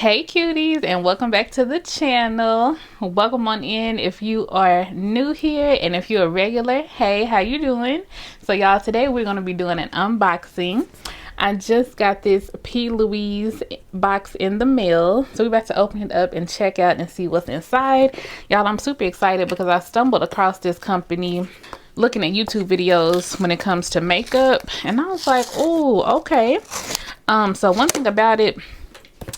Hey cuties, and welcome back to the channel. Welcome on in if you are new here, and if you're a regular, hey, how you doing? So y'all, today we're going to be doing an unboxing. I just got this Louise box in the mail, so we're about to open it up and check out and see what's inside. Y'all, I'm super excited because I stumbled across this company looking at YouTube videos when it comes to makeup, and I was like, oh, okay. So one thing about it,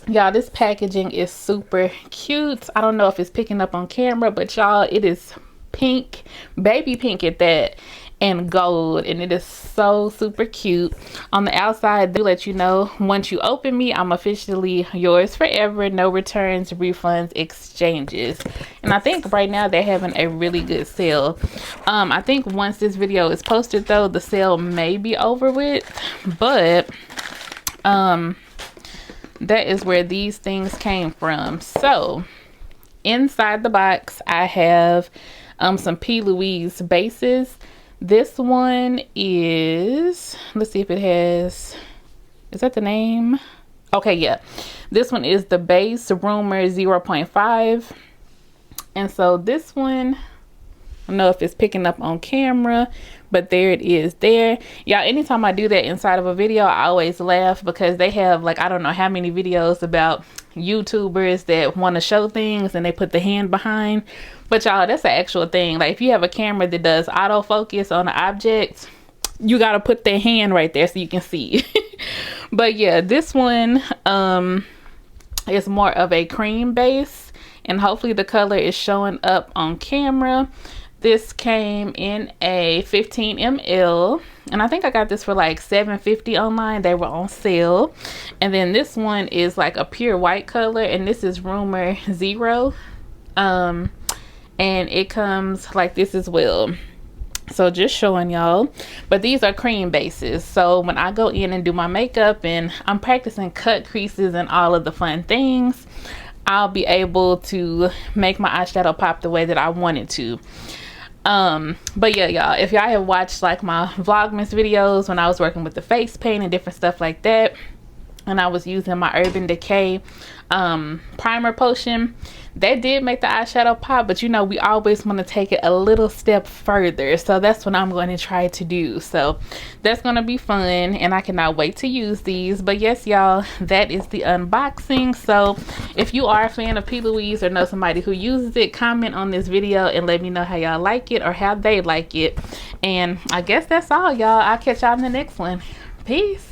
y'all, this packaging is super cute. I don't know if it's picking up on camera, but y'all, it is pink, baby pink at that, and gold, and it is so super cute. On the outside, they let you know once you open me, I'm officially yours forever, no returns, refunds, exchanges. And I think right now they're having a really good sale. I think once this video is posted though, the sale may be over with, but that is where these things came from. So inside the box, I have some Louise bases. This one is, let's see if it has, is that the name? Okay, yeah. This one is the base Rumor 0.5. And so this one, I don't know if it's picking up on camera, but there it is there. Y'all, anytime I do that inside of a video, I always laugh because they have, like, I don't know how many videos about YouTubers that want to show things and they put the hand behind. But y'all, that's an actual thing. Like, if you have a camera that does autofocus on an object, you got to put their hand right there so you can see. But yeah, this one is more of a cream base, and hopefully the color is showing up on camera. This came in a 15 ml, and I think I got this for like $7.50 online. They were on sale. And then this one is like a pure white color, and this is Rumor 0. And it comes like this as well. So just showing y'all, but these are cream bases. So when I go in and do my makeup and I'm practicing cut creases and all of the fun things, I'll be able to make my eyeshadow pop the way that I want it to. But yeah, y'all, if y'all have watched like my Vlogmas videos when I was working with the face paint and different stuff like that, and I was using my Urban Decay primer potion, that did make the eyeshadow pop. But you know, we always want to take it a little step further, so that's what I'm going to try to do. So that's going to be fun, and I cannot wait to use these. But yes, y'all, that is the unboxing. So if you are a fan of Louise or know somebody who uses it, comment on this video and let me know how y'all like it or how they like it. And I guess that's all, y'all. I'll catch y'all in the next one. Peace.